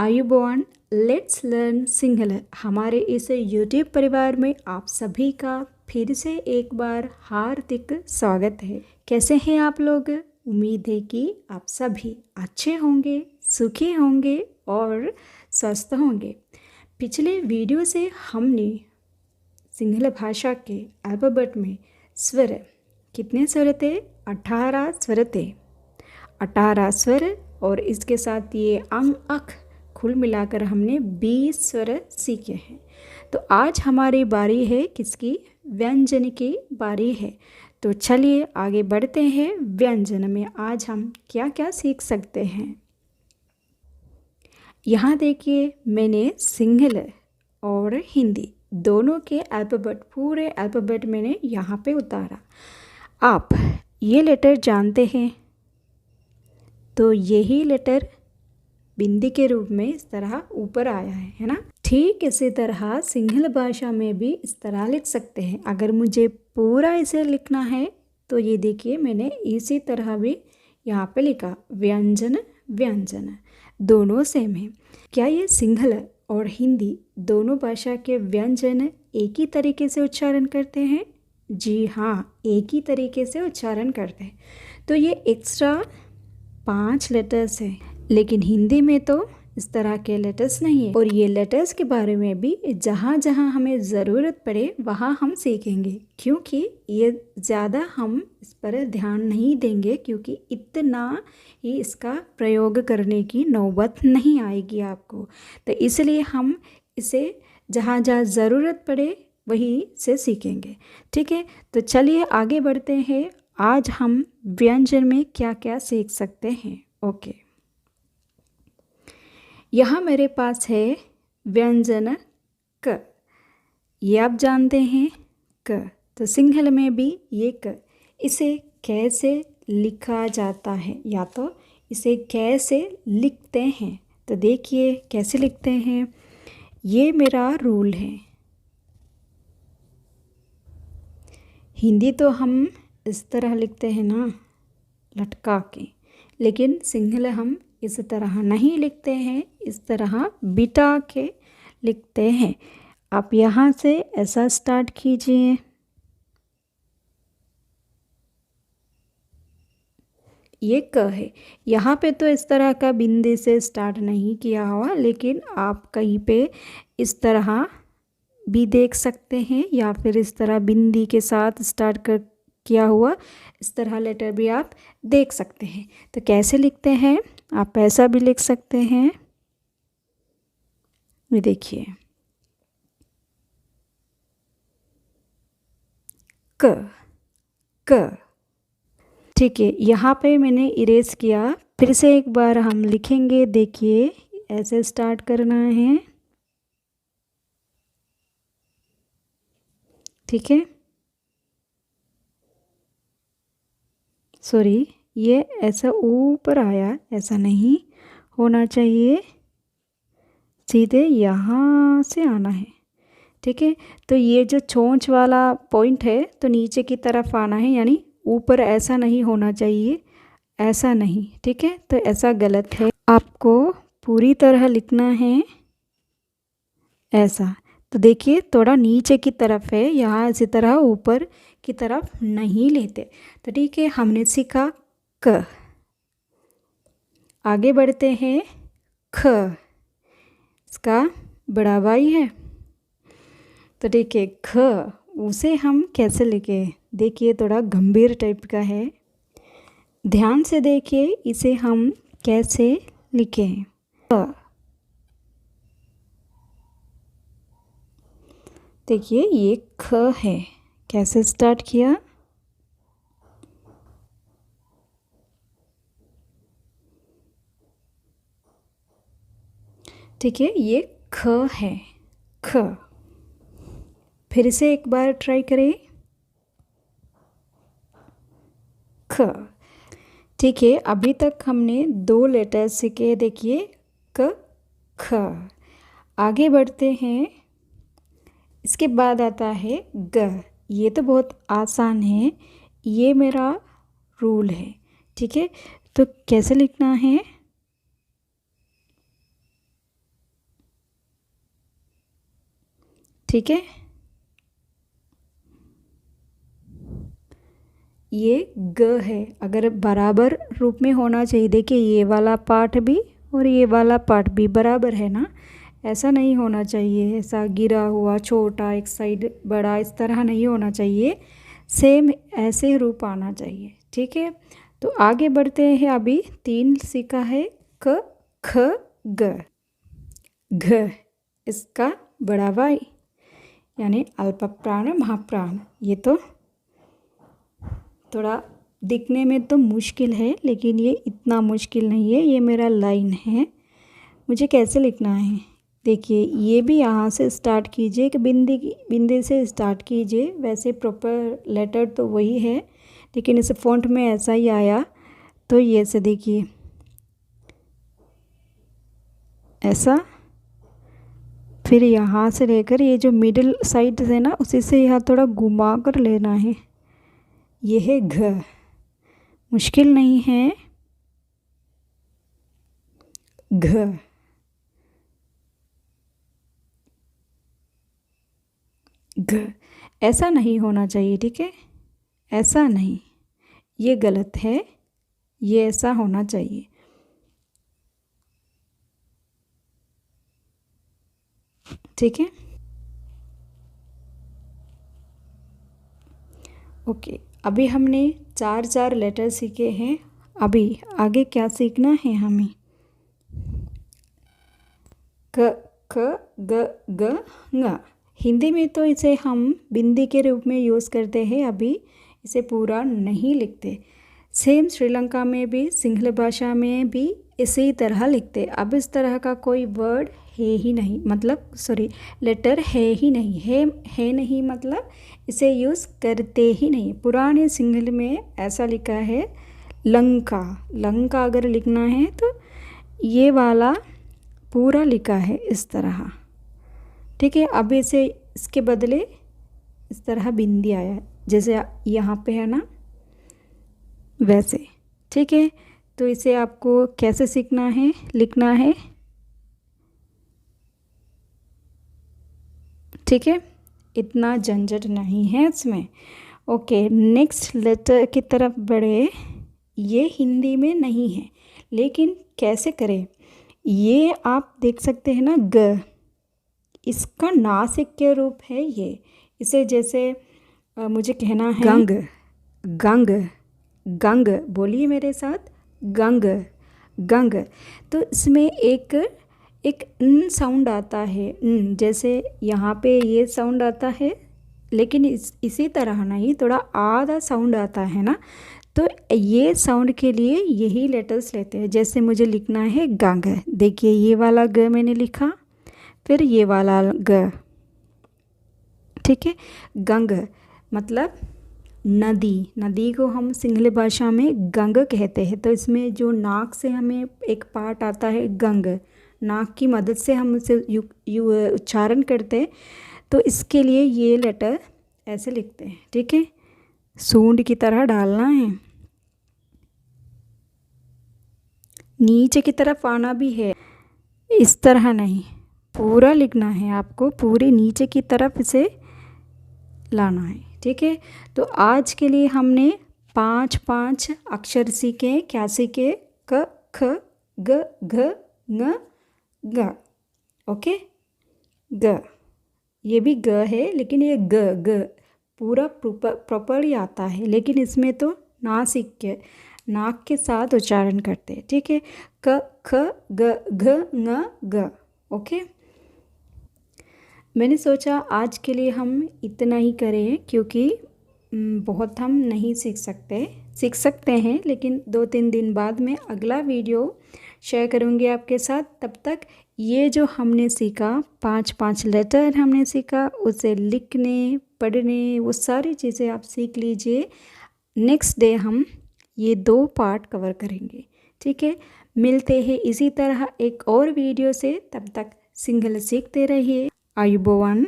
Ayubowan let's learn Sinhala हमारे इस YouTube परिवार में आप सभी का फिर से एक बार हार्दिक स्वागत है। कैसे हैं आप लोग? उम्मीद है कि आप सभी अच्छे होंगे, सुखी होंगे और स्वस्थ होंगे। पिछले वीडियो से हमने सिंहल भाषा के अल्फाबेट में स्वर कितने स्वर थे? 18 स्वर थे। 18 स्वर और इसके साथ ये अंग अख कुल मिलाकर हमने 20 स्वर सीखे हैं। तो आज हमारी बारी है किसकी? व्यंजन की बारी है। तो चलिए आगे बढ़ते हैं। व्यंजन में आज हम क्या क्या सीख सकते हैं। यहाँ देखिए मैंने सिंहल और हिंदी दोनों के अल्फाबेट पूरे अल्फाबेट मैंने यहाँ पे उतारा। आप ये लेटर जानते हैं? तो यही लेटर बिंदी के रूप में इस तरह ऊपर आया है ना। ठीक इसी तरह सिंहल भाषा में भी इस तरह लिख सकते हैं। अगर मुझे पूरा इसे लिखना है तो ये देखिए मैंने इसी तरह भी यहाँ पे लिखा। व्यंजन व्यंजन दोनों सेम है। क्या ये सिंहल और हिंदी दोनों भाषा के व्यंजन एक ही तरीके से उच्चारण करते हैं? जी हाँ, एक ही तरीके से उच्चारण करते हैं। तो ये एक्स्ट्रा 5 लेटर्स हैं, लेकिन हिंदी में तो इस तरह के लेटर्स नहीं है। और ये लेटर्स के बारे में भी जहाँ जहाँ हमें ज़रूरत पड़े वहाँ हम सीखेंगे, क्योंकि ये ज़्यादा हम इस पर ध्यान नहीं देंगे, क्योंकि इतना ही इसका प्रयोग करने की नौबत नहीं आएगी आपको। तो इसलिए हम इसे जहाँ जहाँ ज़रूरत पड़े वहीं से सीखेंगे। ठीक है, तो चलिए आगे बढ़ते हैं। आज हम व्यंजन में क्या क्या सीख सकते हैं। ओके, यहाँ मेरे पास है व्यंजन क। ये आप जानते हैं क। तो सिंहल में भी ये क। इसे कैसे लिखा जाता है, या तो इसे कैसे लिखते हैं? तो देखिए कैसे लिखते हैं। ये मेरा रूल है। हिंदी तो हम इस तरह लिखते हैं ना, लटका के, लेकिन सिंहल हम इस तरह नहीं लिखते हैं, इस तरह बिठा के लिखते हैं। आप यहाँ से ऐसा स्टार्ट कीजिए। ये क है। यहाँ पे तो इस तरह का बिंदी से स्टार्ट नहीं किया हुआ, लेकिन आप कहीं पे इस तरह भी देख सकते हैं, या फिर इस तरह बिंदी के साथ स्टार्ट कर किया हुआ इस तरह लेटर भी आप देख सकते हैं। तो कैसे लिखते हैं? आप ऐसा भी लिख सकते हैं। ये देखिए क क। ठीक है, यहाँ पे मैंने इरेज किया। फिर से एक बार हम लिखेंगे। देखिए ऐसे स्टार्ट करना है। ठीक है, सॉरी, ये ऐसा ऊपर आया, ऐसा नहीं होना चाहिए, सीधे यहाँ से आना है। ठीक है, तो ये जो चोंच वाला पॉइंट है तो नीचे की तरफ आना है, यानी ऊपर ऐसा नहीं होना चाहिए, ऐसा नहीं। ठीक है, तो ऐसा गलत है। आपको पूरी तरह लिखना है ऐसा। तो देखिए थोड़ा नीचे की तरफ है, यहाँ इसी तरह ऊपर की तरफ नहीं लेते। तो ठीक है, हमने सीखा क। आगे बढ़ते हैं ख। इसका बड़ा भाई है। तो देखिए ख, उसे हम कैसे लिखे? देखिए थोड़ा गंभीर टाइप का है, ध्यान से देखिए इसे हम कैसे लिखें। ख। देखिए ये ख है, कैसे स्टार्ट किया? ठीक है, ये ख है, ख। फिर से एक बार ट्राई करें, ख। ठीक है, अभी तक हमने 2 लेटर सीखे। देखिए क ख। आगे बढ़ते हैं। इसके बाद आता है ग। ये तो बहुत आसान है, ये मेरा रूल है। ठीक है, तो कैसे लिखना है? ठीक है। ये ग है, अगर बराबर रूप में होना चाहिए। देखिए ये वाला पार्ट भी और ये वाला पार्ट भी बराबर है ना, ऐसा नहीं होना चाहिए, ऐसा गिरा हुआ छोटा एक साइड बड़ा, इस तरह नहीं होना चाहिए, सेम ऐसे रूप आना चाहिए। ठीक है, तो आगे बढ़ते हैं। अभी 3 सीखा है, क ख ग। घ इसका बड़ा भाई यानी अल्प प्राण महाप्राण। ये तो थोड़ा दिखने में तो मुश्किल है, लेकिन ये इतना मुश्किल नहीं है। ये मेरा लाइन है, मुझे कैसे लिखना है। देखिए ये भी यहाँ से स्टार्ट कीजिए, एक बिंदी से स्टार्ट कीजिए। वैसे प्रॉपर लेटर तो वही है, लेकिन इस फॉन्ट में ऐसा ही आया। तो ये से देखिए ऐसा, फिर यहाँ से लेकर ये जो मिडिल साइड है ना, उसी से यहाँ थोड़ा घुमा कर लेना है। ये है घ, मुश्किल नहीं है। घ घ ऐसा नहीं होना चाहिए, ठीक है, ऐसा नहीं, ये गलत है, ये ऐसा होना चाहिए। ठीक है, ओके। अभी हमने 4 लेटर सीखे हैं। अभी आगे क्या सीखना है हमें। क ख ग ग ङ। हिंदी में तो इसे हम बिंदी के रूप में यूज़ करते हैं, अभी इसे पूरा नहीं लिखते। सेम श्रीलंका में भी, सिंहल भाषा में भी इसी तरह लिखते। अब इस तरह का कोई वर्ड है ही नहीं, मतलब सॉरी लेटर है ही नहीं, है नहीं मतलब इसे यूज़ करते ही नहीं। पुराने सिंहल में ऐसा लिखा है लंका। लंका अगर लिखना है तो ये वाला पूरा लिखा है इस तरह। ठीक है, अब इसे इसके बदले इस तरह बिंदी आया है, जैसे यहाँ पे है ना वैसे। ठीक है, तो इसे आपको कैसे सीखना है, लिखना है। ठीक है, इतना झंझट नहीं है इसमें। ओके, नेक्स्ट लेटर की तरफ बढ़े। ये हिंदी में नहीं है, लेकिन कैसे करें। ये आप देख सकते हैं ना ग, इसका नासिक्य रूप है ये। इसे जैसे मुझे कहना है गंग, गंग, गंग, बोलिए मेरे साथ, गंग, गंग। तो इसमें एक न साउंड आता है, न, जैसे यहाँ पे ये साउंड आता है, लेकिन इसी तरह नहीं, थोड़ा आधा साउंड आता है ना। तो ये साउंड के लिए यही लेटर्स लेते हैं। जैसे मुझे लिखना है गंग, देखिए ये वाला ग मैंने लिखा, फिर ये वाला ग। ठीक है, गंग मतलब नदी। नदी को हम सिंहल भाषा में गंग कहते हैं। तो इसमें जो नाक से हमें एक पार्ट आता है गंग, नाक की मदद से हम उसे उच्चारण करते हैं। तो इसके लिए ये लेटर ऐसे लिखते हैं। ठीक है, सूंड की तरह डालना है, नीचे की तरफ आना भी है, इस तरह नहीं, पूरा लिखना है आपको, पूरे नीचे की तरफ इसे लाना है। ठीक है, तो आज के लिए हमने 5 अक्षर सीखे। क्या सीखे, क ख ग घ ङ ग। ओके, ग, ये भी ग है, लेकिन ये ग ग पूरा प्रॉपरली आता है, लेकिन इसमें तो नासिक्य, नाक के साथ उच्चारण करते हैं। ठीक है, क ख ग घ ङ ग। ओके, मैंने सोचा आज के लिए हम इतना ही करें, क्योंकि बहुत हम नहीं सीख सकते हैं, लेकिन 2-3 दिन बाद में अगला वीडियो शेयर करूँगी आपके साथ। तब तक ये जो हमने सीखा, 5 लेटर हमने सीखा, उसे लिखने पढ़ने वो सारी चीज़ें आप सीख लीजिए। नेक्स्ट डे हम ये 2 पार्ट कवर करेंगे। ठीक है, मिलते हैं इसी तरह एक और वीडियो से। तब तक सिंहल सीखते रहिए। आयुबोवन।